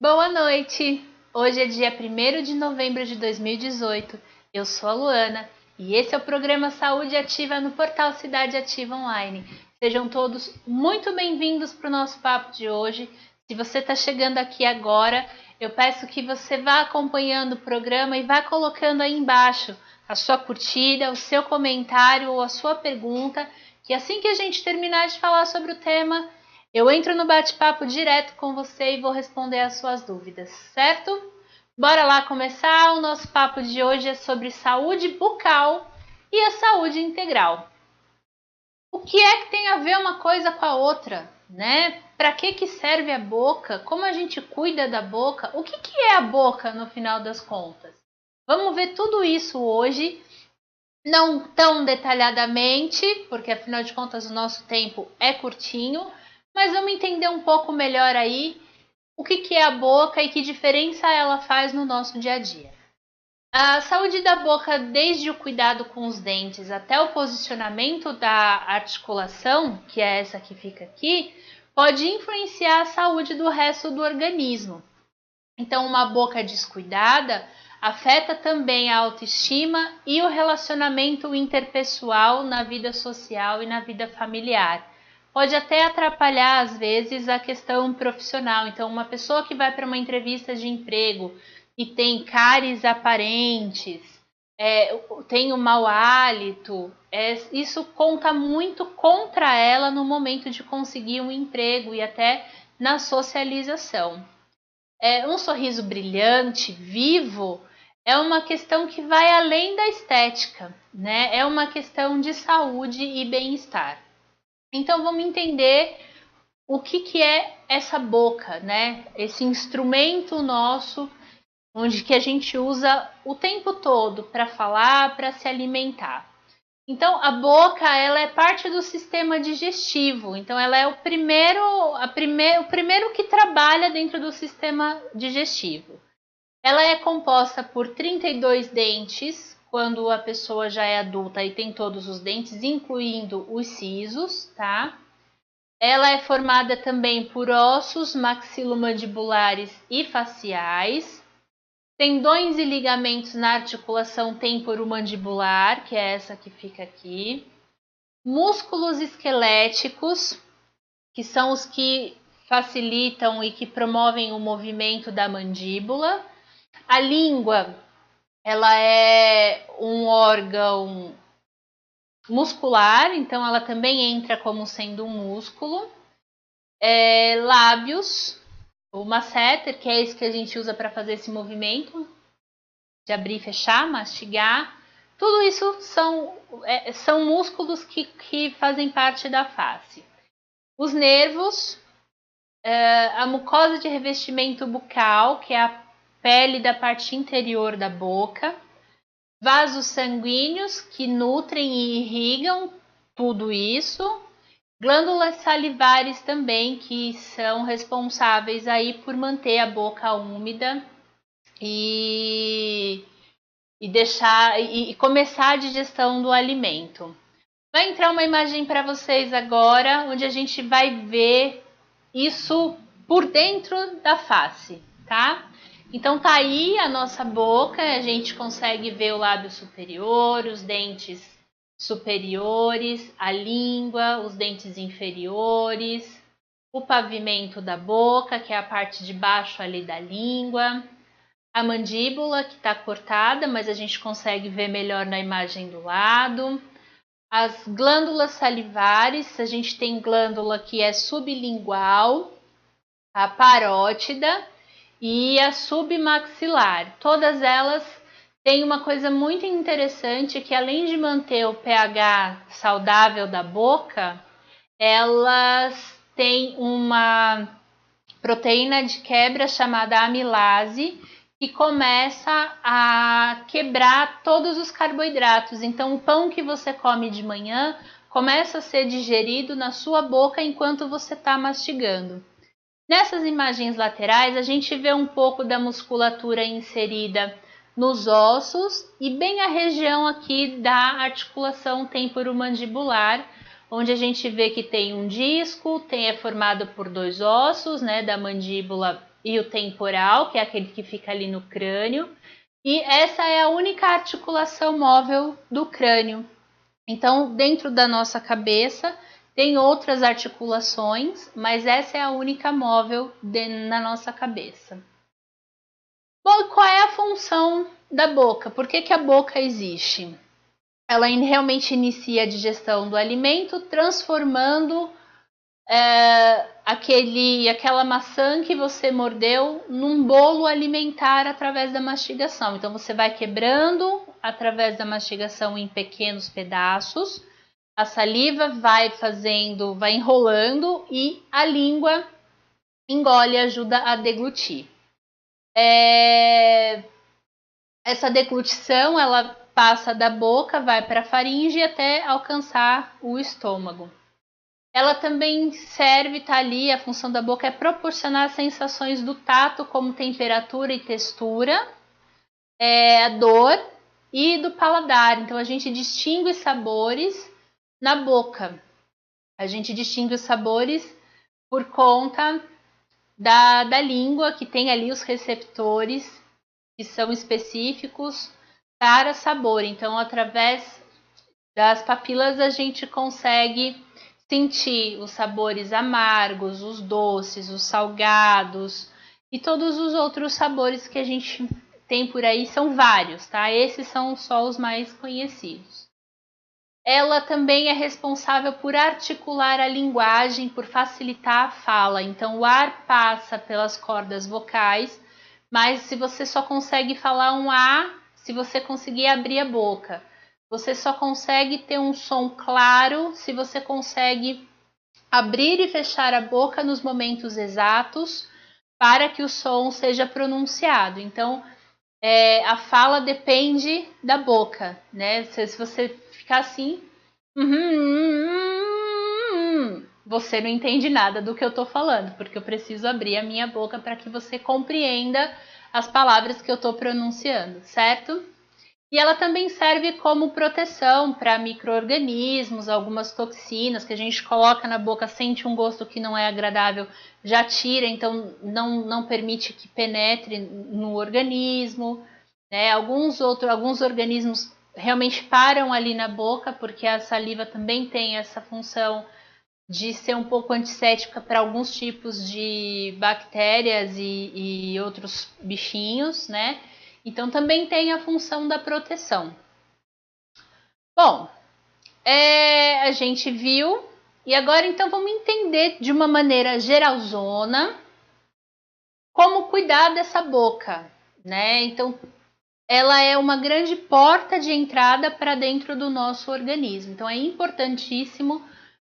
Boa noite! Hoje é dia 1º de novembro de 2018. Eu sou a Luana e esse é o programa Saúde Ativa no portal Cidade Ativa Online. Sejam todos muito bem-vindos para o nosso papo de hoje. Se você está chegando aqui agora, eu peço que você vá acompanhando o programa e vá colocando aí embaixo a sua curtida, o seu comentário ou a sua pergunta, que assim que a gente terminar de falar sobre o tema, eu entro no bate-papo direto com você e vou responder as suas dúvidas, certo? Bora lá começar. O nosso papo de hoje é sobre saúde bucal e a saúde integral. O que é que tem a ver uma coisa com a outra, né? Para que serve a boca? Como a gente cuida da boca? O que é a boca no final das contas? Vamos ver tudo isso hoje, não tão detalhadamente, porque afinal de contas o nosso tempo é curtinho, mas vamos entender um pouco melhor aí o que é a boca e que diferença ela faz no nosso dia a dia. A saúde da boca, desde o cuidado com os dentes até o posicionamento da articulação, que é essa que fica aqui, pode influenciar a saúde do resto do organismo. Então, uma boca descuidada afeta também a autoestima e o relacionamento interpessoal na vida social e na vida familiar. Pode até atrapalhar, às vezes, a questão profissional. Então, uma pessoa que vai para uma entrevista de emprego e tem cáries aparentes, tem um mau hálito, isso conta muito contra ela no momento de conseguir um emprego e até na socialização. Um sorriso brilhante, vivo, é uma questão que vai além da estética, né? É uma questão de saúde e bem-estar. Então vamos entender o que é essa boca, né? Esse instrumento nosso, onde que a gente usa o tempo todo para falar, para se alimentar. Então a boca, ela é parte do sistema digestivo. Então ela é o primeiro que trabalha dentro do sistema digestivo. Ela é composta por 32 dentes, quando a pessoa já é adulta e tem todos os dentes, incluindo os sisos, tá? Ela é formada também por ossos maxilomandibulares e faciais, tendões e ligamentos na articulação temporomandibular, que é essa que fica aqui, músculos esqueléticos, que são os que facilitam e que promovem o movimento da mandíbula. A língua, ela é um órgão muscular, então ela também entra como sendo um músculo. Lábios, o masseter, que é esse que a gente usa para fazer esse movimento de abrir e fechar, mastigar. Tudo isso são músculos que fazem parte da face. Os nervos, a mucosa de revestimento bucal, que é a pele da parte interior da boca, vasos sanguíneos que nutrem e irrigam tudo isso, glândulas salivares também, que são responsáveis aí por manter a boca úmida e começar a digestão do alimento. Vai entrar uma imagem para vocês agora, onde a gente vai ver isso por dentro da face, tá? Então tá aí a nossa boca, a gente consegue ver o lábio superior, os dentes superiores, a língua, os dentes inferiores, o pavimento da boca, que é a parte de baixo ali da língua, a mandíbula que está cortada, mas a gente consegue ver melhor na imagem do lado. As glândulas salivares, a gente tem glândula que é sublingual, a parótida e a submaxilar. Todas elas têm uma coisa muito interessante, que além de manter o pH saudável da boca, elas têm uma proteína de quebra chamada amilase, que começa a quebrar todos os carboidratos. Então, o pão que você come de manhã começa a ser digerido na sua boca enquanto você está mastigando. Nessas imagens laterais, a gente vê um pouco da musculatura inserida nos ossos e bem a região aqui da articulação temporomandibular, onde a gente vê que tem um disco, é formado por dois ossos, né, da mandíbula e o temporal, que é aquele que fica ali no crânio. E essa é a única articulação móvel do crânio. Então, dentro da nossa cabeça, tem outras articulações, mas essa é a única móvel na nossa cabeça. Bom, qual é a função da boca? Por que a boca existe? Ela realmente inicia a digestão do alimento, transformando aquela maçã que você mordeu num bolo alimentar através da mastigação. Então você vai quebrando através da mastigação em pequenos pedaços, a saliva vai enrolando e a língua engole, ajuda a deglutir. Essa deglutição ela passa da boca, vai para a faringe até alcançar o estômago. Ela também serve, tá ali, a função da boca é proporcionar sensações do tato, como temperatura e textura, a dor e do paladar. Então, a gente distingue os sabores na boca. A gente distingue os sabores por conta da língua, que tem ali os receptores que são específicos para sabor. Então, através das papilas, a gente consegue sentir os sabores amargos, os doces, os salgados e todos os outros sabores que a gente tem por aí, são vários, tá? Esses são só os mais conhecidos. Ela também é responsável por articular a linguagem, por facilitar a fala. Então, o ar passa pelas cordas vocais, mas se você só consegue falar um A, se você conseguir abrir a boca. Você só consegue ter um som claro se você consegue abrir e fechar a boca nos momentos exatos para que o som seja pronunciado. Então, a fala depende da boca, né? Se você ficar assim, você não entende nada do que eu estou falando, porque eu preciso abrir a minha boca para que você compreenda as palavras que eu estou pronunciando, certo? E ela também serve como proteção para micro-organismos, algumas toxinas que a gente coloca na boca, sente um gosto que não é agradável, já tira, então não permite que penetre no organismo. Né? Alguns organismos realmente param ali na boca, porque a saliva também tem essa função de ser um pouco antisséptica para alguns tipos de bactérias e outros bichinhos, né? Então, também tem a função da proteção. Bom, a gente viu. E agora, então, vamos entender de uma maneira geralzona como cuidar dessa boca, né? Então, ela é uma grande porta de entrada para dentro do nosso organismo. Então, é importantíssimo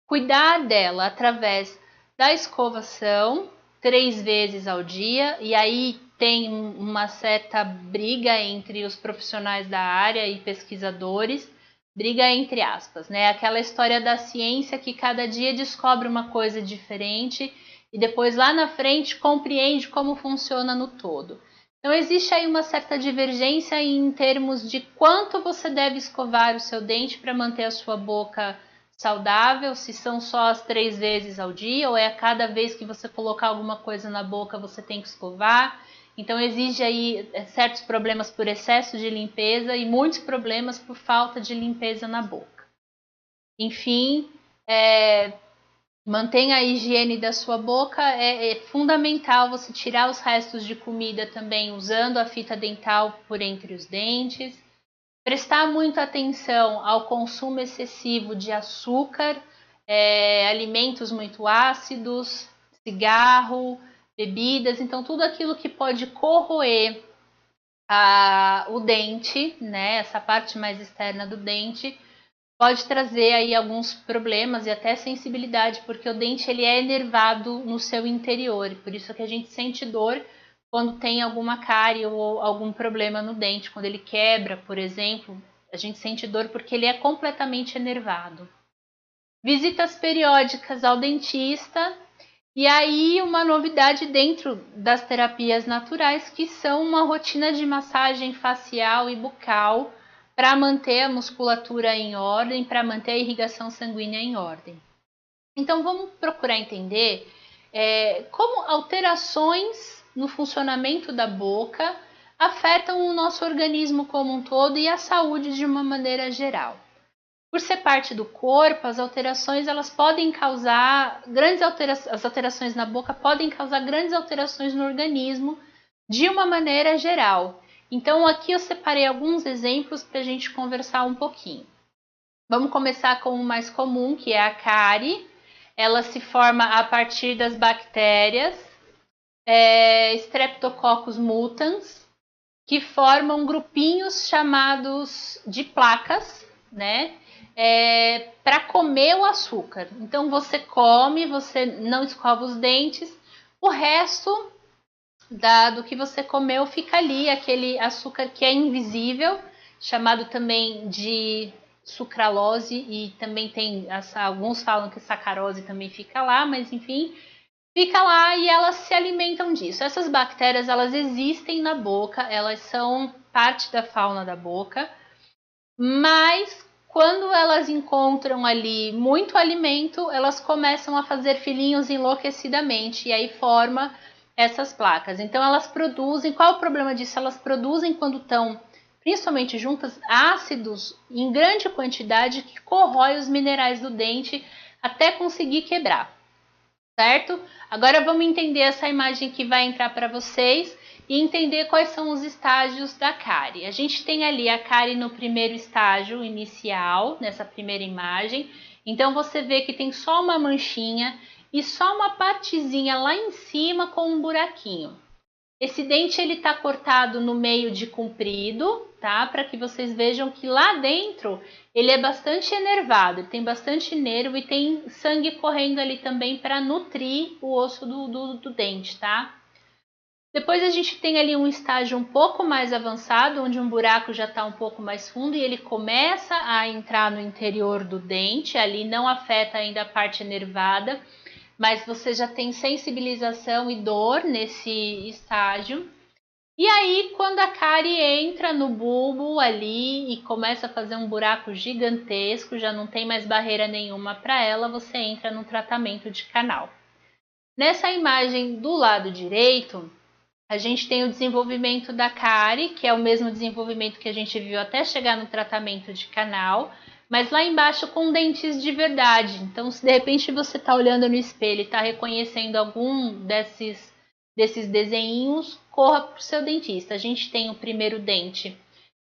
cuidar dela através da escovação 3 vezes ao dia. E aí tem uma certa briga entre os profissionais da área e pesquisadores, briga entre aspas, né? Aquela história da ciência que cada dia descobre uma coisa diferente e depois lá na frente compreende como funciona no todo. Então existe aí uma certa divergência em termos de quanto você deve escovar o seu dente para manter a sua boca saudável, se são só as 3 vezes ao dia ou é a cada vez que você colocar alguma coisa na boca você tem que escovar. Então exige aí certos problemas por excesso de limpeza e muitos problemas por falta de limpeza na boca. Enfim, mantenha a higiene da sua boca, é fundamental você tirar os restos de comida também usando a fita dental por entre os dentes. Prestar muita atenção ao consumo excessivo de açúcar, alimentos muito ácidos, cigarro, bebidas, então tudo aquilo que pode corroer o dente, né, essa parte mais externa do dente, pode trazer aí alguns problemas e até sensibilidade, porque o dente ele é enervado no seu interior, e por isso que a gente sente dor quando tem alguma cárie ou algum problema no dente, quando ele quebra, por exemplo, a gente sente dor porque ele é completamente enervado. Visitas periódicas ao dentista. E aí uma novidade dentro das terapias naturais, que são uma rotina de massagem facial e bucal para manter a musculatura em ordem, para manter a irrigação sanguínea em ordem. Então vamos procurar entender como alterações no funcionamento da boca afetam o nosso organismo como um todo e a saúde de uma maneira geral. Por ser parte do corpo, as alterações elas podem causar as alterações na boca podem causar grandes alterações no organismo de uma maneira geral. Então aqui eu separei alguns exemplos para a gente conversar um pouquinho. Vamos começar com o mais comum, que é a cárie. Ela se forma a partir das bactérias Streptococcus mutans, que formam grupinhos chamados de placas, né? Para comer o açúcar. Então você come, você não escova os dentes, o resto do que você comeu fica ali, aquele açúcar que é invisível, chamado também de sucralose, e também tem, alguns falam que sacarose também fica lá, mas enfim, fica lá e elas se alimentam disso. Essas bactérias, elas existem na boca, elas são parte da fauna da boca, mas quando elas encontram ali muito alimento, elas começam a fazer filhinhos enlouquecidamente e aí forma essas placas. Então elas produzem, qual é o problema disso? Elas produzem quando estão principalmente juntas ácidos em grande quantidade que corrói os minerais do dente até conseguir quebrar, certo? Agora vamos entender essa imagem que vai entrar para vocês e entender quais são os estágios da cárie. A gente tem ali a cárie no primeiro estágio inicial, nessa primeira imagem. Então você vê que tem só uma manchinha e só uma partezinha lá em cima com um buraquinho. Esse dente ele tá cortado no meio de comprido, tá? Para que vocês vejam que lá dentro ele é bastante enervado, ele tem bastante nervo e tem sangue correndo ali também para nutrir o osso do dente, tá? Depois a gente tem ali um estágio um pouco mais avançado, onde um buraco já está um pouco mais fundo e ele começa a entrar no interior do dente, ali não afeta ainda a parte nervada, mas você já tem sensibilização e dor nesse estágio. E aí, quando a cárie entra no bulbo ali e começa a fazer um buraco gigantesco, já não tem mais barreira nenhuma para ela, você entra no tratamento de canal. Nessa imagem do lado direito, a gente tem o desenvolvimento da cárie, que é o mesmo desenvolvimento que a gente viu até chegar no tratamento de canal, mas lá embaixo com dentes de verdade. Então, se de repente você está olhando no espelho e está reconhecendo algum desses desenhinhos, corra para o seu dentista. A gente tem o primeiro dente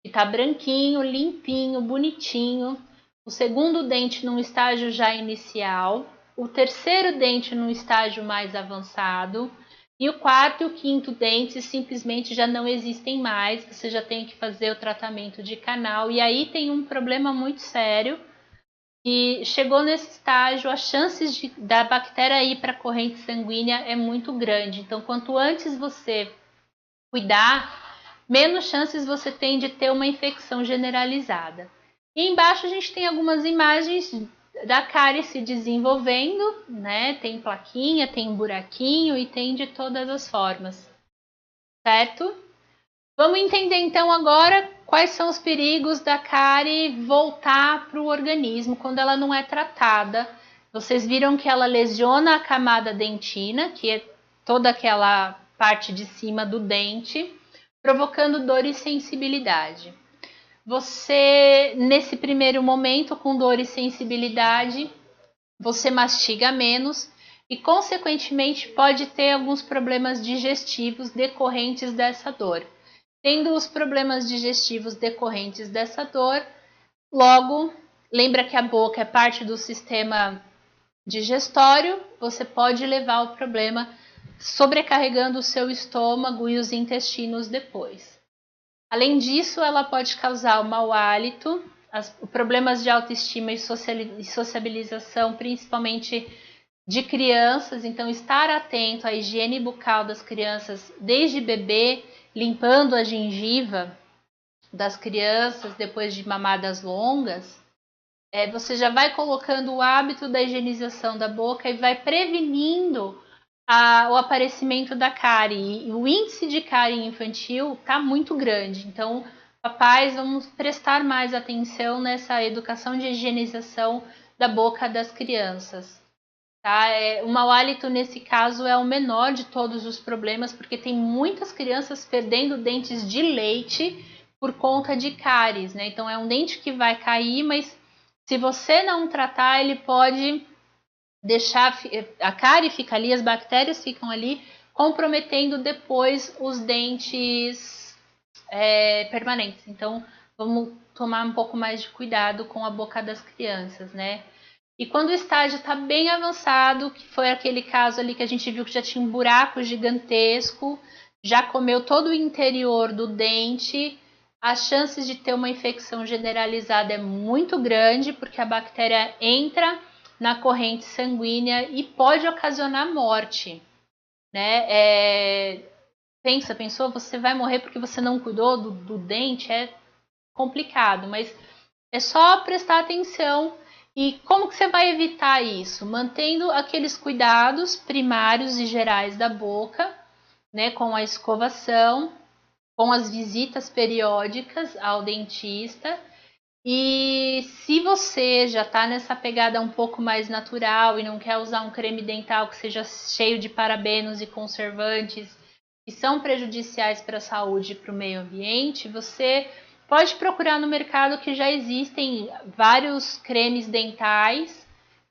que está branquinho, limpinho, bonitinho. O segundo dente num estágio já inicial. O terceiro dente num estágio mais avançado. E o quarto e o quinto dentes simplesmente já não existem mais, você já tem que fazer o tratamento de canal. E aí tem um problema muito sério, que chegou nesse estágio, as chances da bactéria ir para a corrente sanguínea é muito grande. Então, quanto antes você cuidar, menos chances você tem de ter uma infecção generalizada. E embaixo a gente tem algumas imagens da cárie se desenvolvendo, né? Tem plaquinha, tem um buraquinho e tem de todas as formas, certo? Vamos entender então agora quais são os perigos da cárie voltar para o organismo quando ela não é tratada. Vocês viram que ela lesiona a camada dentina, que é toda aquela parte de cima do dente, provocando dor e sensibilidade. Você, nesse primeiro momento, com dor e sensibilidade, você mastiga menos e, consequentemente, pode ter alguns problemas digestivos decorrentes dessa dor. Tendo os problemas digestivos decorrentes dessa dor, logo, lembra que a boca é parte do sistema digestório, você pode levar ao problema sobrecarregando o seu estômago e os intestinos depois. Além disso, ela pode causar o mau hálito, problemas de autoestima e sociabilização, principalmente de crianças. Então, estar atento à higiene bucal das crianças desde bebê, limpando a gengiva das crianças depois de mamadas longas, você já vai colocando o hábito da higienização da boca e vai prevenindo o aparecimento da cárie. E o índice de cárie infantil está muito grande. Então, papais, vamos prestar mais atenção nessa educação de higienização da boca das crianças. tá? O mau hálito, nesse caso, é o menor de todos os problemas, porque tem muitas crianças perdendo dentes de leite por conta de cáries, né? Então, é um dente que vai cair, mas se você não tratar, ele pode deixar a cárie fica ali, as bactérias ficam ali, comprometendo depois os dentes permanentes. Então, vamos tomar um pouco mais de cuidado com a boca das crianças, né? E quando o estágio está bem avançado, que foi aquele caso ali que a gente viu que já tinha um buraco gigantesco, já comeu todo o interior do dente, as chances de ter uma infecção generalizada é muito grande, porque a bactéria entra na corrente sanguínea e pode ocasionar morte, né? Pensou, você vai morrer porque você não cuidou do dente? É complicado, mas é só prestar atenção. E como que você vai evitar isso? Mantendo aqueles cuidados primários e gerais da boca, né, com a escovação, com as visitas periódicas ao dentista. E se você já está nessa pegada um pouco mais natural e não quer usar um creme dental que seja cheio de parabenos e conservantes que são prejudiciais para a saúde e para o meio ambiente, você pode procurar no mercado, que já existem vários cremes dentais,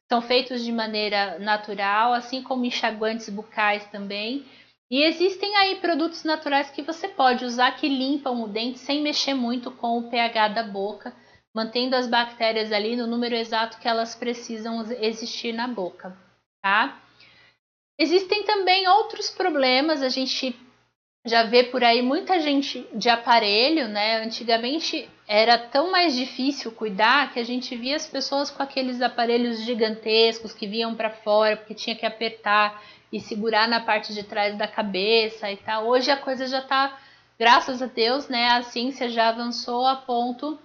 são feitos de maneira natural, assim como enxaguantes bucais também. E existem aí produtos naturais que você pode usar que limpam o dente sem mexer muito com o pH da boca, mantendo as bactérias ali no número exato que elas precisam existir na boca, tá? Existem também outros problemas, a gente já vê por aí muita gente de aparelho, né? Antigamente era tão mais difícil cuidar que a gente via as pessoas com aqueles aparelhos gigantescos que vinham para fora porque tinha que apertar e segurar na parte de trás da cabeça e tal. Hoje a coisa já tá, graças a Deus, né? A ciência já avançou a ponto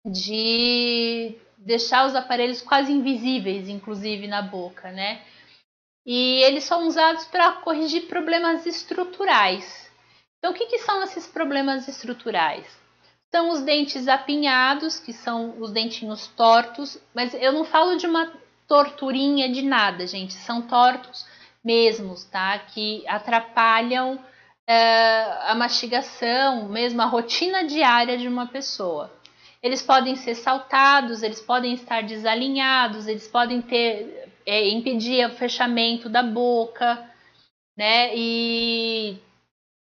de deixar os aparelhos quase invisíveis, inclusive na boca, né? E eles são usados para corrigir problemas estruturais. Então, o que são esses problemas estruturais? São os dentes apinhados, que são os dentinhos tortos, mas eu não falo de uma torturinha de nada, gente. São tortos mesmos, tá? Que atrapalham a mastigação, mesmo a rotina diária de uma pessoa. Eles podem ser saltados, eles podem estar desalinhados, eles podem impedir o fechamento da boca, né? E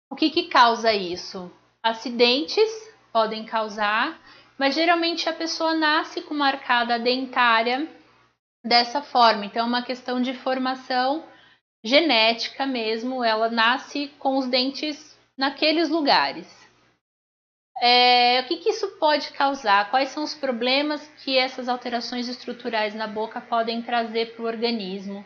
o que causa isso? Acidentes podem causar, mas geralmente a pessoa nasce com uma arcada dentária dessa forma. Então é uma questão de formação genética mesmo, ela nasce com os dentes naqueles lugares. O que isso pode causar? Quais são os problemas que essas alterações estruturais na boca podem trazer para o organismo?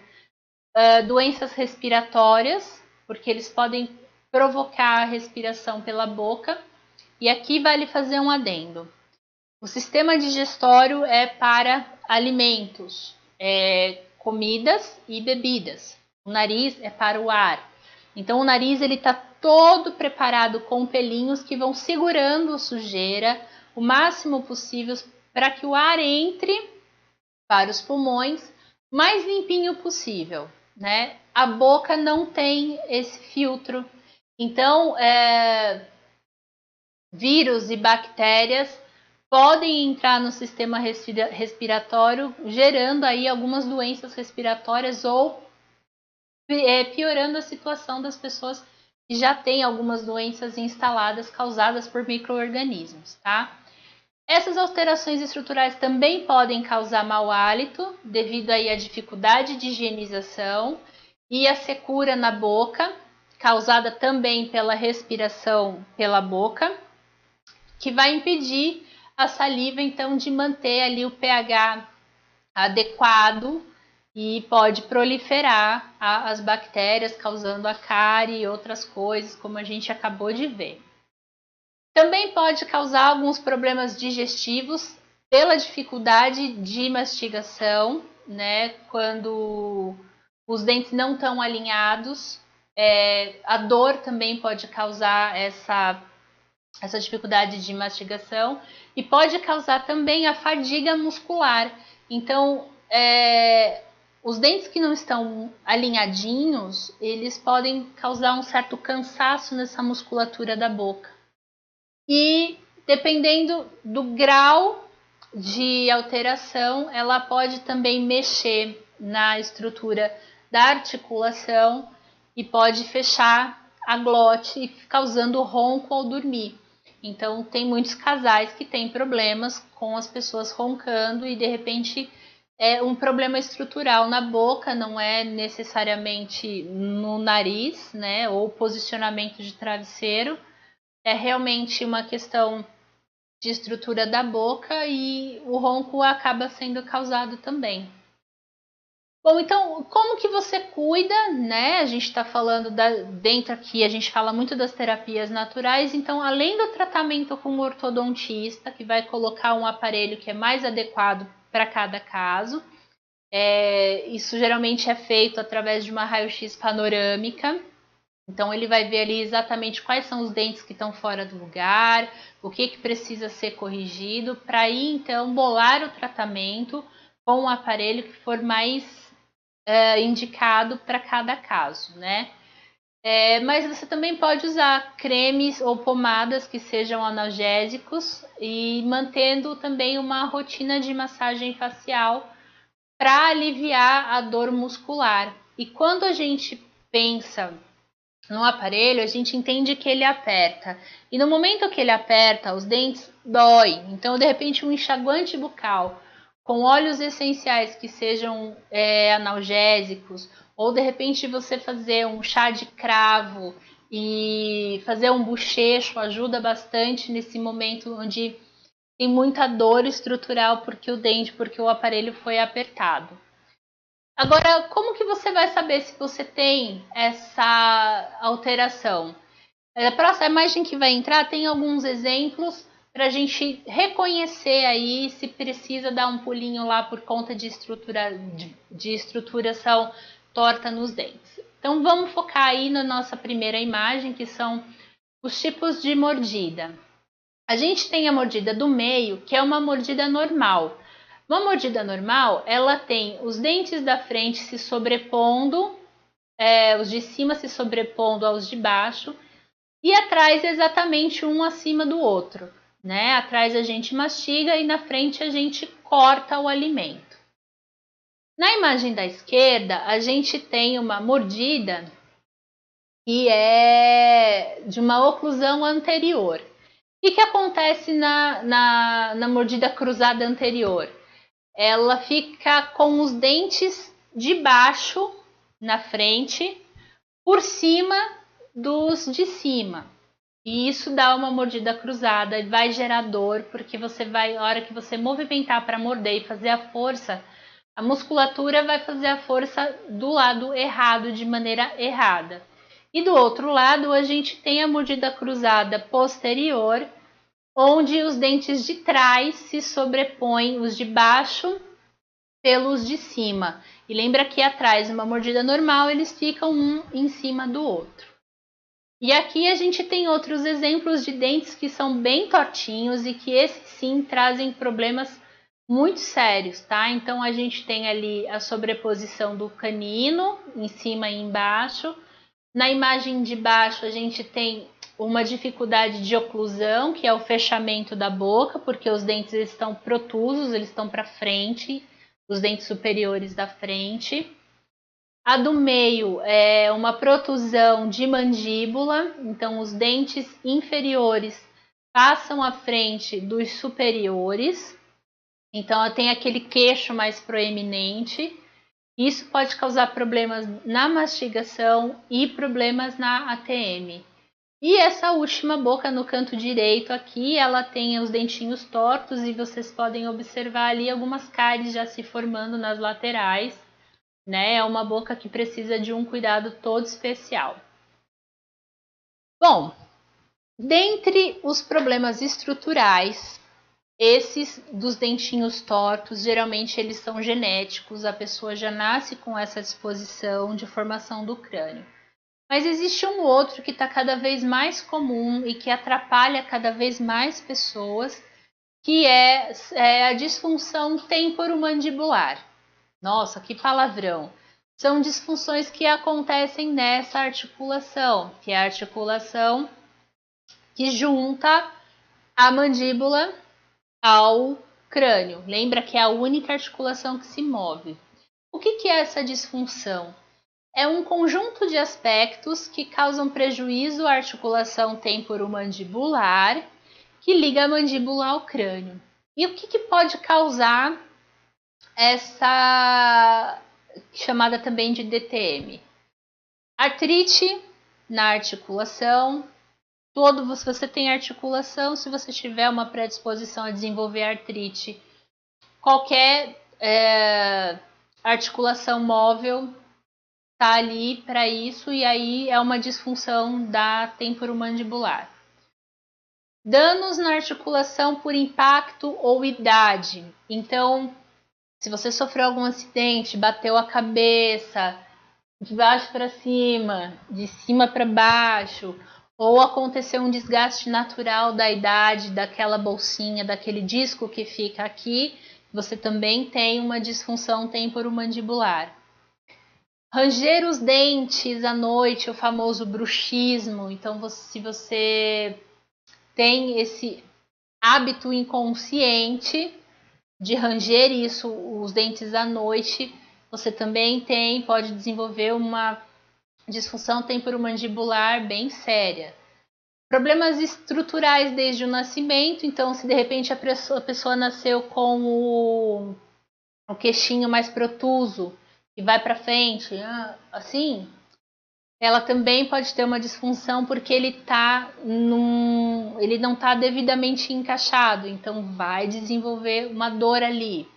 Doenças respiratórias, porque eles podem provocar a respiração pela boca. E aqui vale fazer um adendo. O sistema digestório é para alimentos, comidas e bebidas. O nariz é para o ar. Então o nariz ele está todo preparado com pelinhos que vão segurando a sujeira o máximo possível para que o ar entre para os pulmões mais limpinho possível, né? A boca não tem esse filtro, então vírus e bactérias podem entrar no sistema respiratório, gerando aí algumas doenças respiratórias ou piorando a situação das pessoas que já têm algumas doenças instaladas causadas por micro-organismos, tá? Essas alterações estruturais também podem causar mau hálito, devido aí à dificuldade de higienização e a secura na boca, causada também pela respiração pela boca, que vai impedir a saliva, então, de manter ali o pH adequado e pode proliferar as bactérias, causando a cárie e outras coisas, como a gente acabou de ver. Também pode causar alguns problemas digestivos pela dificuldade de mastigação, né? Quando os dentes não estão alinhados, a dor também pode causar essa dificuldade de mastigação e pode causar também a fadiga muscular. Então, os dentes que não estão alinhadinhos, eles podem causar um certo cansaço nessa musculatura da boca. E dependendo do grau de alteração, ela pode também mexer na estrutura da articulação e pode fechar a glote, causando ronco ao dormir. Então, tem muitos casais que têm problemas com as pessoas roncando e, de repente, é um problema estrutural na boca, não é necessariamente no nariz, né, ou posicionamento de travesseiro. É realmente uma questão de estrutura da boca e o ronco acaba sendo causado também. Bom, então, como que você cuida, né? A gente está falando dentro aqui, a gente fala muito das terapias naturais, então, além do tratamento com o ortodontista, que vai colocar um aparelho que é mais adequado para cada caso, isso geralmente é feito através de uma raio-x panorâmica. Então, ele vai ver ali exatamente quais são os dentes que estão fora do lugar, o que precisa ser corrigido, para aí, então, bolar o tratamento com um aparelho que for mais indicado para cada caso, né? Mas você também pode usar cremes ou pomadas que sejam analgésicos e mantendo também uma rotina de massagem facial para aliviar a dor muscular. E quando a gente pensa no aparelho, a gente entende que ele aperta. E no momento que ele aperta, os dentes dói. Então, de repente, um enxaguante bucal com óleos essenciais que sejam analgésicos, ou de repente você fazer um chá de cravo e fazer um bochecho ajuda bastante nesse momento onde tem muita dor estrutural porque o aparelho foi apertado. Agora, como que você vai saber se você tem essa alteração? A próxima imagem que vai entrar tem alguns exemplos para a gente reconhecer aí se precisa dar um pulinho lá por conta de estruturação torta nos dentes. Então, vamos focar aí na nossa primeira imagem, que são os tipos de mordida. A gente tem a mordida do meio, que é uma mordida normal. Uma mordida normal, ela tem os dentes da frente se sobrepondo, os de cima se sobrepondo aos de baixo, e atrás exatamente um acima do outro, né? Atrás a gente mastiga e na frente a gente corta o alimento. Na imagem da esquerda, a gente tem uma mordida que é de uma oclusão anterior. O que acontece na mordida cruzada anterior? Ela fica com os dentes de baixo na frente, por cima dos de cima. E isso dá uma mordida cruzada e vai gerar dor, porque você vai, na hora que você movimentar para morder e fazer a força, a musculatura vai fazer a força do lado errado, de maneira errada. E do outro lado, a gente tem a mordida cruzada posterior, onde os dentes de trás se sobrepõem os de baixo pelos de cima. E lembra que atrás, numa mordida normal, eles ficam um em cima do outro. E aqui a gente tem outros exemplos de dentes que são bem tortinhos e que esses sim trazem problemas muito sérios, tá? Então a gente tem ali a sobreposição do canino em cima e embaixo. Na imagem de baixo a gente tem uma dificuldade de oclusão, que é o fechamento da boca, porque os dentes estão protusos, eles estão para frente, os dentes superiores da frente. A do meio é uma protusão de mandíbula, então os dentes inferiores passam à frente dos superiores, então tem aquele queixo mais proeminente. Isso pode causar problemas na mastigação e problemas na ATM. E essa última boca no canto direito aqui, ela tem os dentinhos tortos e vocês podem observar ali algumas cáries já se formando nas laterais, né? É uma boca que precisa de um cuidado todo especial. Bom, dentre os problemas estruturais, esses dos dentinhos tortos, geralmente eles são genéticos, a pessoa já nasce com essa disposição de formação do crânio. Mas existe um outro que está cada vez mais comum e que atrapalha cada vez mais pessoas, que é a disfunção temporomandibular. Nossa, que palavrão! São disfunções que acontecem nessa articulação, que é a articulação que junta a mandíbula ao crânio. Lembra que é a única articulação que se move. O que é essa disfunção? É um conjunto de aspectos que causam prejuízo à articulação temporomandibular que liga a mandíbula ao crânio. E o que pode causar essa chamada também de DTM? Artrite na articulação. Se você tem articulação, se você tiver uma predisposição a desenvolver artrite, qualquer articulação móvel está ali para isso, e aí é uma disfunção da temporomandibular. Danos na articulação por impacto ou idade. Então, se você sofreu algum acidente, bateu a cabeça de baixo para cima, de cima para baixo, ou aconteceu um desgaste natural da idade, daquela bolsinha, daquele disco que fica aqui, você também tem uma disfunção temporomandibular. Ranger os dentes à noite, o famoso bruxismo. Então, se você tem esse hábito inconsciente de ranger os dentes à noite, você também pode desenvolver uma disfunção temporomandibular bem séria. Problemas estruturais desde o nascimento. Então, se de repente a pessoa nasceu com o queixinho mais protuso e vai para frente, assim, ela também pode ter uma disfunção porque ele não está devidamente encaixado, então vai desenvolver uma dor ali.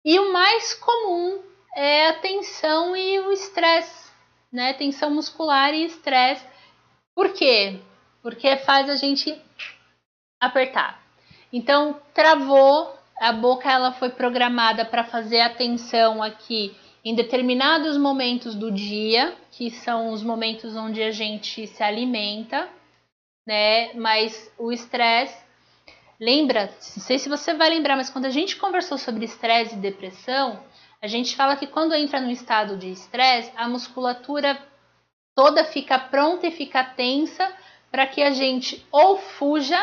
E o mais comum é a tensão e o estresse, né? Tensão muscular e estresse. Por quê? Porque faz a gente apertar. Então, travou, a boca ela foi programada para fazer a tensão aqui em determinados momentos do dia, que são os momentos onde a gente se alimenta, né? Mas o estresse, lembra, não sei se você vai lembrar, mas quando a gente conversou sobre estresse e depressão, a gente fala que quando entra no estado de estresse, a musculatura toda fica pronta e fica tensa para que a gente ou fuja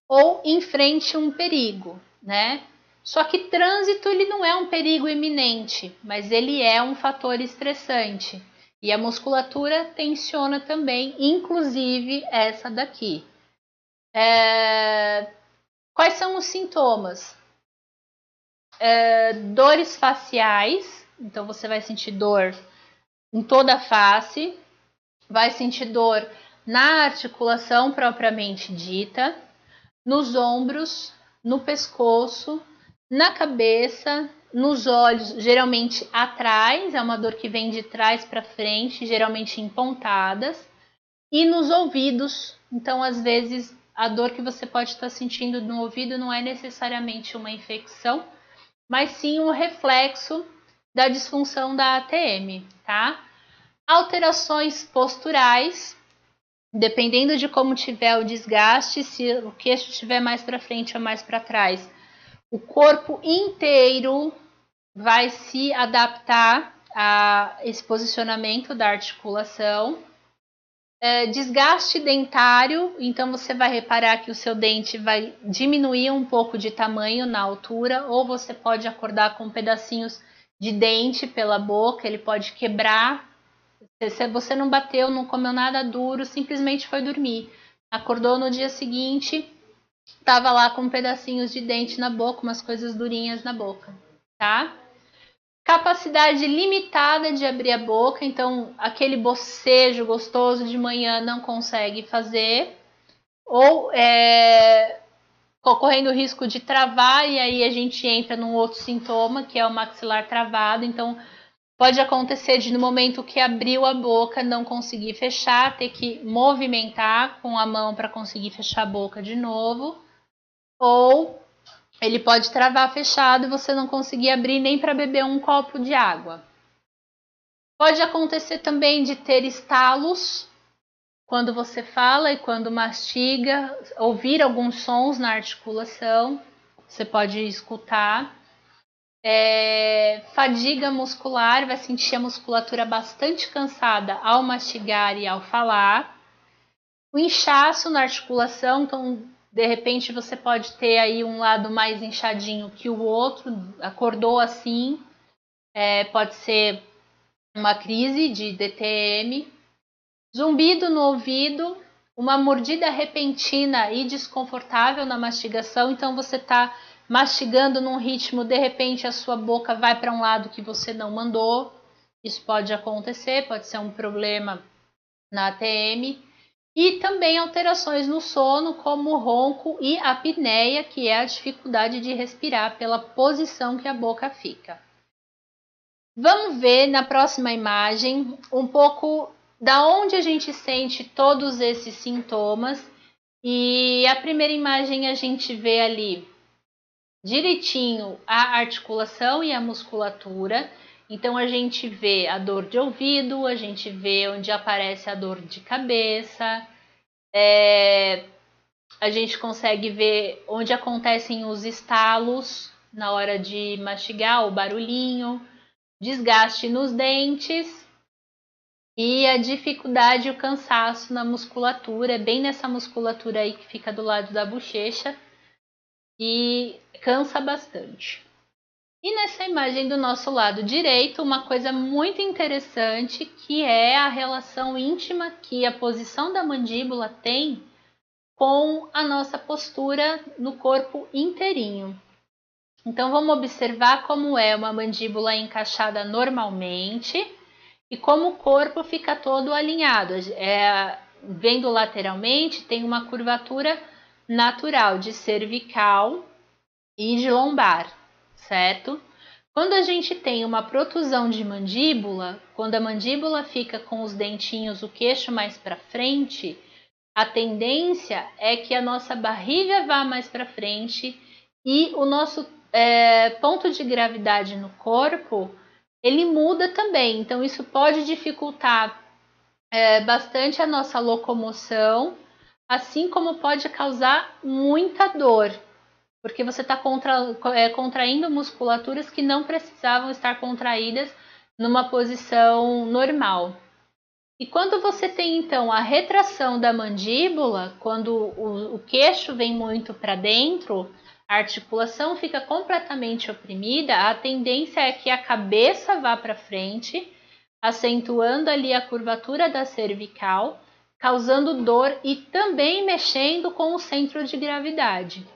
ou enfrente um perigo, né? Só que trânsito ele não é um perigo iminente, mas ele é um fator estressante. E a musculatura tensiona também, inclusive essa daqui. Quais são os sintomas? Dores faciais, então você vai sentir dor em toda a face, vai sentir dor na articulação propriamente dita, nos ombros, no pescoço, na cabeça, nos olhos, geralmente atrás, é uma dor que vem de trás para frente, geralmente em pontadas, e nos ouvidos. Então, às vezes, a dor que você pode estar sentindo no ouvido não é necessariamente uma infecção, mas sim um reflexo da disfunção da ATM, tá? Alterações posturais, dependendo de como tiver o desgaste, se o queixo estiver mais para frente ou mais para trás, o corpo inteiro vai se adaptar a esse posicionamento da articulação. Desgaste dentário, então você vai reparar que o seu dente vai diminuir um pouco de tamanho na altura, ou você pode acordar com pedacinhos de dente pela boca, ele pode quebrar. Se você não bateu, não comeu nada duro, simplesmente foi dormir. Acordou no dia seguinte, estava lá com pedacinhos de dente na boca, umas coisas durinhas na boca, tá? Capacidade limitada de abrir a boca, então aquele bocejo gostoso de manhã não consegue fazer, ou correndo o risco de travar, e aí a gente entra num outro sintoma, que é o maxilar travado. Então pode acontecer de no momento que abriu a boca não conseguir fechar, ter que movimentar com a mão para conseguir fechar a boca de novo, ou ele pode travar fechado e você não conseguir abrir nem para beber um copo de água. Pode acontecer também de ter estalos quando você fala e quando mastiga, ouvir alguns sons na articulação, você pode escutar. Fadiga muscular, vai sentir a musculatura bastante cansada ao mastigar e ao falar. O inchaço na articulação, então de repente você pode ter aí um lado mais inchadinho que o outro, acordou assim, pode ser uma crise de DTM. Zumbido no ouvido, uma mordida repentina e desconfortável na mastigação, então você está mastigando num ritmo, de repente a sua boca vai para um lado que você não mandou. Isso pode acontecer, pode ser um problema na ATM. E também alterações no sono, como o ronco e a apneia, que é a dificuldade de respirar pela posição que a boca fica. Vamos ver na próxima imagem um pouco da onde a gente sente todos esses sintomas. E a primeira imagem a gente vê ali direitinho a articulação e a musculatura. Então a gente vê a dor de ouvido, a gente vê onde aparece a dor de cabeça, a gente consegue ver onde acontecem os estalos na hora de mastigar, o barulhinho, desgaste nos dentes e a dificuldade e o cansaço na musculatura, bem nessa musculatura aí que fica do lado da bochecha e cansa bastante. E nessa imagem do nosso lado direito, uma coisa muito interessante que é a relação íntima que a posição da mandíbula tem com a nossa postura no corpo inteirinho. Então vamos observar como é uma mandíbula encaixada normalmente e como o corpo fica todo alinhado. Vendo lateralmente, tem uma curvatura natural de cervical e de lombar, certo? Quando a gente tem uma protusão de mandíbula, quando a mandíbula fica com os dentinhos, o queixo mais para frente, a tendência é que a nossa barriga vá mais para frente e o nosso ponto de gravidade no corpo, ele muda também. Então isso pode dificultar bastante a nossa locomoção, assim como pode causar muita dor, porque você está contraindo musculaturas que não precisavam estar contraídas numa posição normal. E quando você tem então a retração da mandíbula, quando o queixo vem muito para dentro, a articulação fica completamente oprimida, a tendência é que a cabeça vá para frente, acentuando ali a curvatura da cervical, causando dor e também mexendo com o centro de gravidade.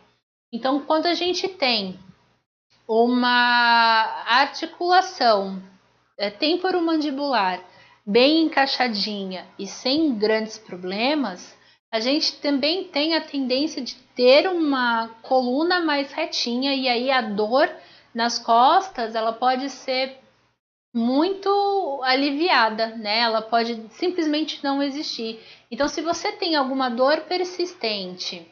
Então, quando a gente tem uma articulação temporomandibular bem encaixadinha e sem grandes problemas, a gente também tem a tendência de ter uma coluna mais retinha e aí a dor nas costas, ela pode ser muito aliviada, né? Ela pode simplesmente não existir. Então, se você tem alguma dor persistente,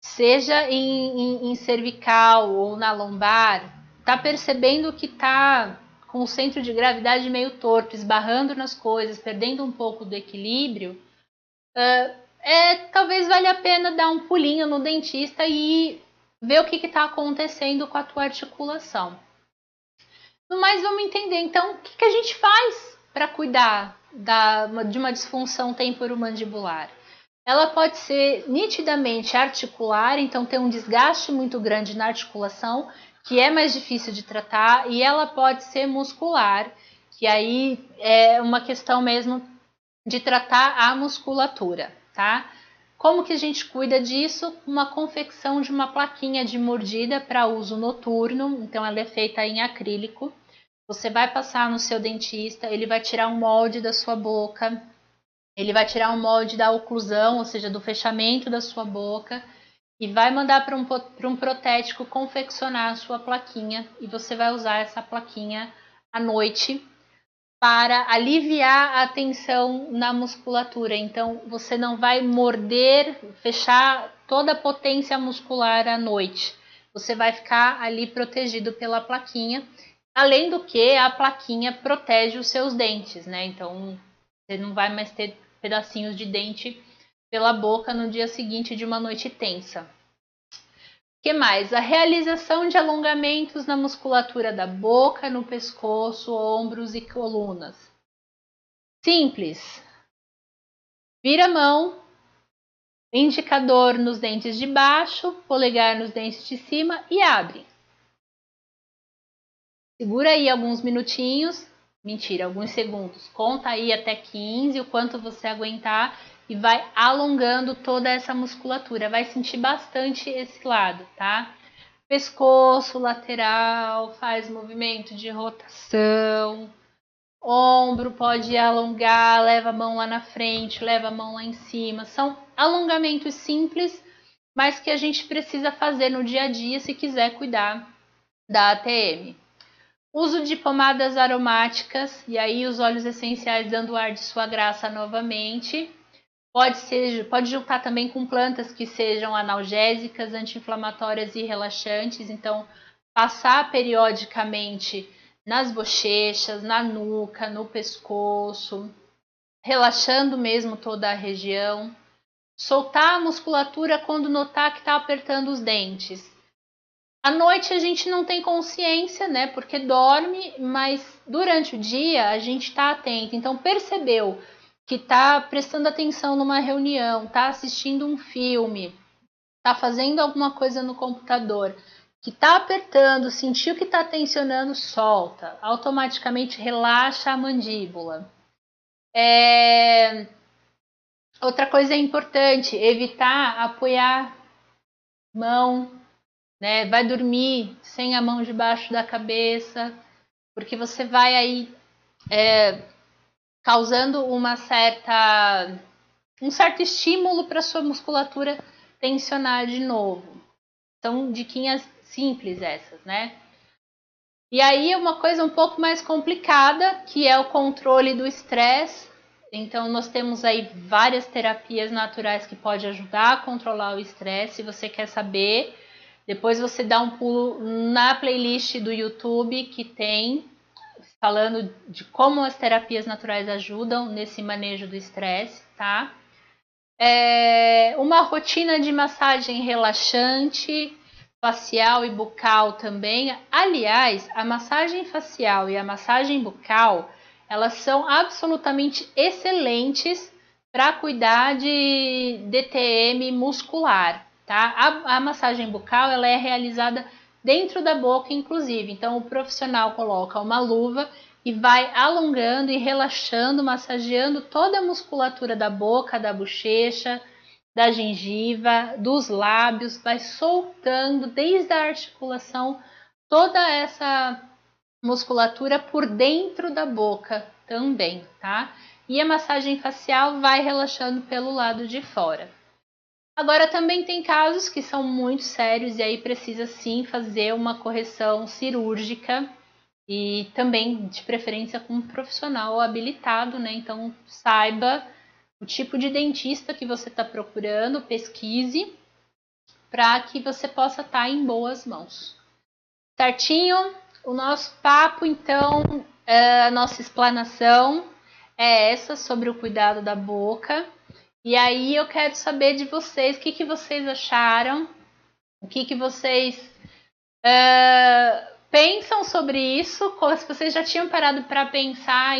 seja em cervical ou na lombar, tá percebendo que tá com o centro de gravidade meio torto, esbarrando nas coisas, perdendo um pouco do equilíbrio, talvez valha a pena dar um pulinho no dentista e ver o que está acontecendo com a tua articulação. Mas vamos entender, então, o que a gente faz para cuidar de uma disfunção temporomandibular? Ela pode ser nitidamente articular, então tem um desgaste muito grande na articulação, que é mais difícil de tratar, e ela pode ser muscular, que aí é uma questão mesmo de tratar a musculatura, tá? Como que a gente cuida disso? Uma confecção de uma plaquinha de mordida para uso noturno, então ela é feita em acrílico. Você vai passar no seu dentista, ele vai tirar um molde da sua boca, ele vai tirar um molde da oclusão, ou seja, do fechamento da sua boca, e vai mandar para um protético confeccionar a sua plaquinha, e você vai usar essa plaquinha à noite para aliviar a tensão na musculatura. Então, você não vai morder, fechar toda a potência muscular à noite. Você vai ficar ali protegido pela plaquinha. Além do que, a plaquinha protege os seus dentes, né? Então, você não vai mais ter pedacinhos de dente pela boca no dia seguinte de uma noite tensa. Que mais? A realização de alongamentos na musculatura da boca, no pescoço, ombros e colunas. Simples. Vira a mão, indicador nos dentes de baixo, polegar nos dentes de cima e abre. Segura aí alguns minutinhos, alguns segundos. Conta aí até 15, o quanto você aguentar e vai alongando toda essa musculatura. Vai sentir bastante esse lado, tá? Pescoço lateral, faz movimento de rotação. Ombro pode alongar, leva a mão lá na frente, leva a mão lá em cima. São alongamentos simples, mas que a gente precisa fazer no dia a dia se quiser cuidar da ATM. Uso de pomadas aromáticas, e aí os óleos essenciais dando ar de sua graça novamente. Pode juntar também com plantas que sejam analgésicas, anti-inflamatórias e relaxantes. Então, passar periodicamente nas bochechas, na nuca, no pescoço, relaxando mesmo toda a região. Soltar a musculatura quando notar que está apertando os dentes. À noite a gente não tem consciência, né? Porque dorme, mas durante o dia a gente está atento. Então percebeu que está prestando atenção numa reunião, está assistindo um filme, está fazendo alguma coisa no computador, que está apertando, sentiu que está tensionando, solta. Automaticamente relaxa a mandíbula. Outra coisa importante, evitar apoiar mão. Né? Vai dormir sem a mão debaixo da cabeça, porque você vai aí causando um certo estímulo para sua musculatura tensionar de novo. São diquinhas simples essas, né? E aí uma coisa um pouco mais complicada, que é o controle do estresse. Então nós temos aí várias terapias naturais que podem ajudar a controlar o estresse. Se você quer saber, depois você dá um pulo na playlist do YouTube que tem, falando de como as terapias naturais ajudam nesse manejo do estresse, tá? Uma rotina de massagem relaxante, facial e bucal também. Aliás, a massagem facial e a massagem bucal, elas são absolutamente excelentes para cuidar de DTM muscular. Tá? A massagem bucal ela é realizada dentro da boca, inclusive. Então, o profissional coloca uma luva e vai alongando e relaxando, massageando toda a musculatura da boca, da bochecha, da gengiva, dos lábios, vai soltando desde a articulação toda essa musculatura por dentro da boca também, tá? E a massagem facial vai relaxando pelo lado de fora. Agora também tem casos que são muito sérios e aí precisa sim fazer uma correção cirúrgica e também de preferência com um profissional habilitado, né? Então saiba o tipo de dentista que você está procurando, pesquise para que você possa estar em boas mãos. Certinho? O nosso papo, então, a nossa explanação é essa sobre o cuidado da boca. E aí eu quero saber de vocês, o que vocês acharam, o que vocês pensam sobre isso, se vocês já tinham parado para pensar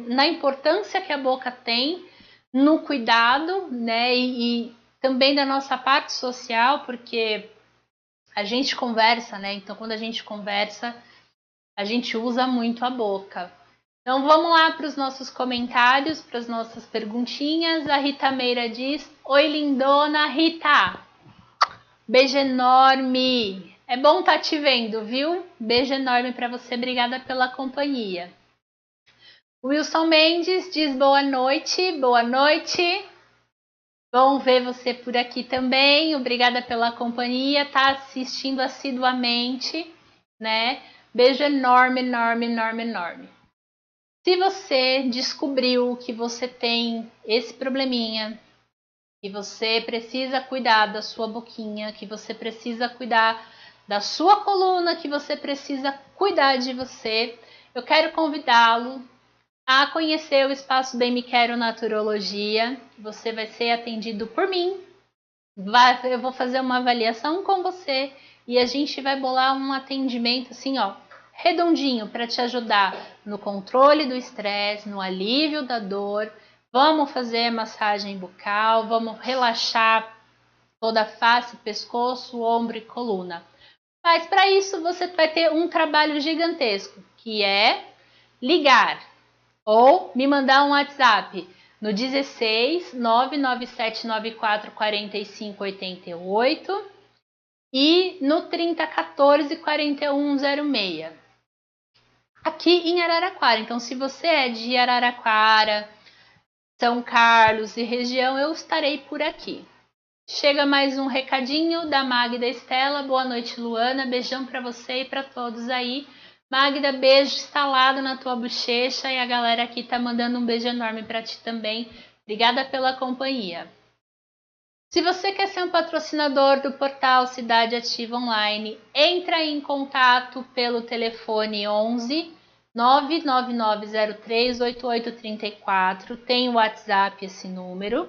na importância que a boca tem no cuidado, né, e também da nossa parte social, porque a gente conversa, né, então quando a gente conversa, a gente usa muito a boca. Então vamos lá para os nossos comentários, para as nossas perguntinhas. A Rita Meira diz: oi, lindona. Rita, beijo enorme. É bom estar te vendo, viu? Beijo enorme para você, obrigada pela companhia. Wilson Mendes diz boa noite. Boa noite. Bom ver você por aqui também. Obrigada pela companhia. Tá assistindo assiduamente, né? Beijo enorme, enorme, enorme, enorme. Se você descobriu que você tem esse probleminha, que você precisa cuidar da sua boquinha, que você precisa cuidar da sua coluna, que você precisa cuidar de você, eu quero convidá-lo a conhecer o espaço da Quero Naturologia. Você vai ser atendido por mim. Eu vou fazer uma avaliação com você e a gente vai bolar um atendimento assim, ó, redondinho para te ajudar no controle do estresse, no alívio da dor. Vamos fazer massagem bucal, vamos relaxar toda a face, pescoço, ombro e coluna. Mas para isso você vai ter um trabalho gigantesco, que é ligar ou me mandar um WhatsApp no 16 99794 4588 e no 3014 4106. Aqui em Araraquara. Então, se você é de Araraquara, São Carlos e região, eu estarei por aqui. Chega mais um recadinho da Magda Estela. Boa noite, Luana. Beijão para você e para todos aí. Magda, beijo instalado na tua bochecha e a galera aqui tá mandando um beijo enorme para ti também. Obrigada pela companhia. Se você quer ser um patrocinador do portal Cidade Ativa Online, entra em contato pelo telefone 11 999038834. Tem o WhatsApp esse número.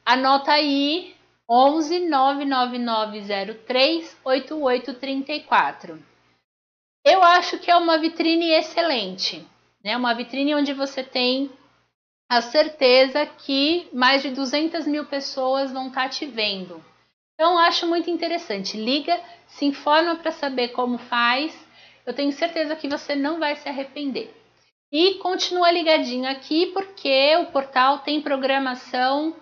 Anota aí 11 999038834. Eu acho que é uma vitrine excelente, né? Uma vitrine onde você tem a certeza que mais de 200 mil pessoas vão estar te vendo. Então, acho muito interessante. Liga, se informa para saber como faz. Eu tenho certeza que você não vai se arrepender. E continua ligadinho aqui, porque o portal tem programação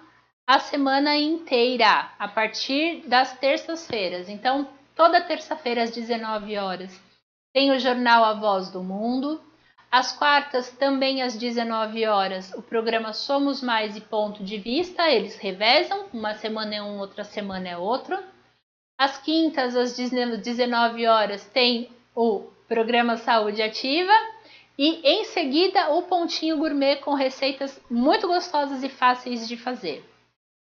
a semana inteira, a partir das terças-feiras. Então, toda terça-feira às 19 horas tem o jornal A Voz do Mundo. Às quartas, também às 19 horas, o programa Somos Mais e Ponto de Vista. Eles revezam, uma semana é um, outra semana é outro. Às quintas, às 19 horas, tem o programa Saúde Ativa. E em seguida, o Pontinho Gourmet com receitas muito gostosas e fáceis de fazer.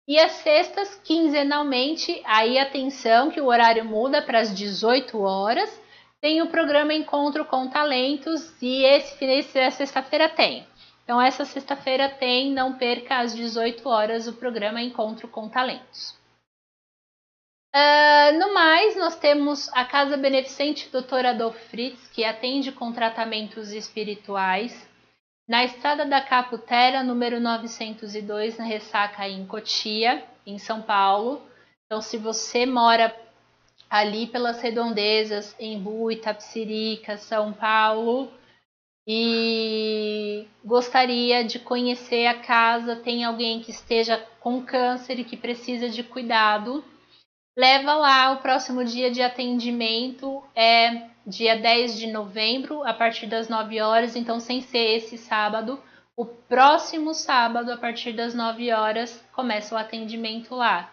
E às sextas, quinzenalmente, aí atenção que o horário muda para as 18 horas. Tem o programa Encontro com Talentos e essa sexta-feira tem. Então, essa sexta-feira tem, não perca às 18 horas o programa Encontro com Talentos. No mais, nós temos a Casa Beneficente Dr. Adolfo Fritz, que atende com tratamentos espirituais, na Estrada da Caputera, número 902, na Ressaca, em Cotia, em São Paulo. Então, se você mora ali pelas redondezas, Embu, Itapecerica, São Paulo, e gostaria de conhecer a casa, tem alguém que esteja com câncer e que precisa de cuidado, leva lá. O próximo dia de atendimento é dia 10 de novembro, a partir das 9 horas, então sem ser esse sábado, o próximo sábado, a partir das 9 horas, começa o atendimento lá.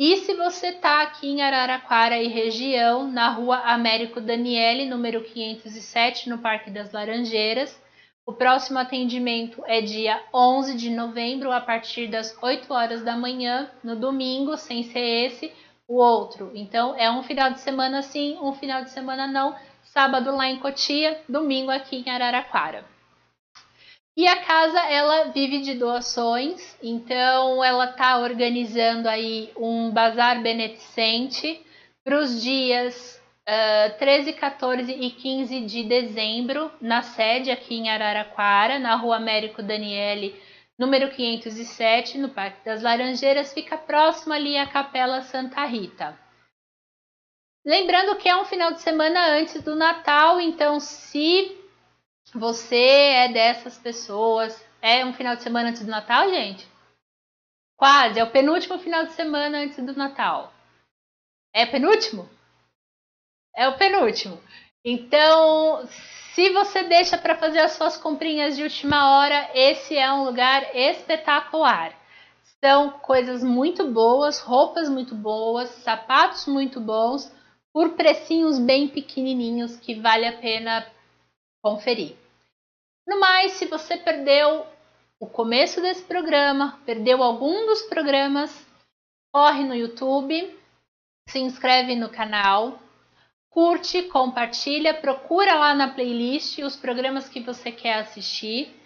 E se você está aqui em Araraquara e região, na rua Américo Daniele, número 507, no Parque das Laranjeiras, o próximo atendimento é dia 11 de novembro, a partir das 8 horas da manhã, no domingo, sem ser esse, o outro. Então, é um final de semana sim, um final de semana não, sábado lá em Cotia, domingo aqui em Araraquara. E a casa, ela vive de doações, então ela está organizando aí um bazar beneficente para os dias 13, 14 e 15 de dezembro, na sede aqui em Araraquara, na rua Américo Daniele, número 507, no Parque das Laranjeiras, fica próximo ali à Capela Santa Rita. Lembrando que é um final de semana antes do Natal, então se você é dessas pessoas, é um final de semana antes do Natal, gente? Quase, é o penúltimo final de semana antes do Natal. É penúltimo? É o penúltimo. Então, se você deixa para fazer as suas comprinhas de última hora, esse é um lugar espetacular. São coisas muito boas, roupas muito boas, sapatos muito bons, por precinhos bem pequenininhos que vale a pena conferir. No mais, se você perdeu o começo desse programa, perdeu algum dos programas, corre no YouTube, se inscreve no canal, curte, compartilha, procura lá na playlist os programas que você quer assistir.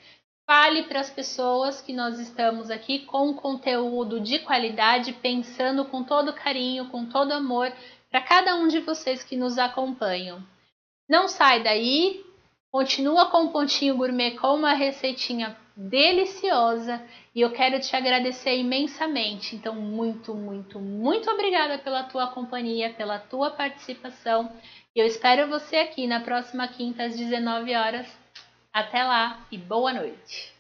Fale para as pessoas que nós estamos aqui com conteúdo de qualidade, pensando com todo carinho, com todo amor para cada um de vocês que nos acompanham. Não sai daí, continua com o Pontinho Gourmet com uma receitinha deliciosa e eu quero te agradecer imensamente. Então, muito, muito, muito obrigada pela tua companhia, pela tua participação. Eu espero você aqui na próxima quinta às 19 horas. Até lá e boa noite!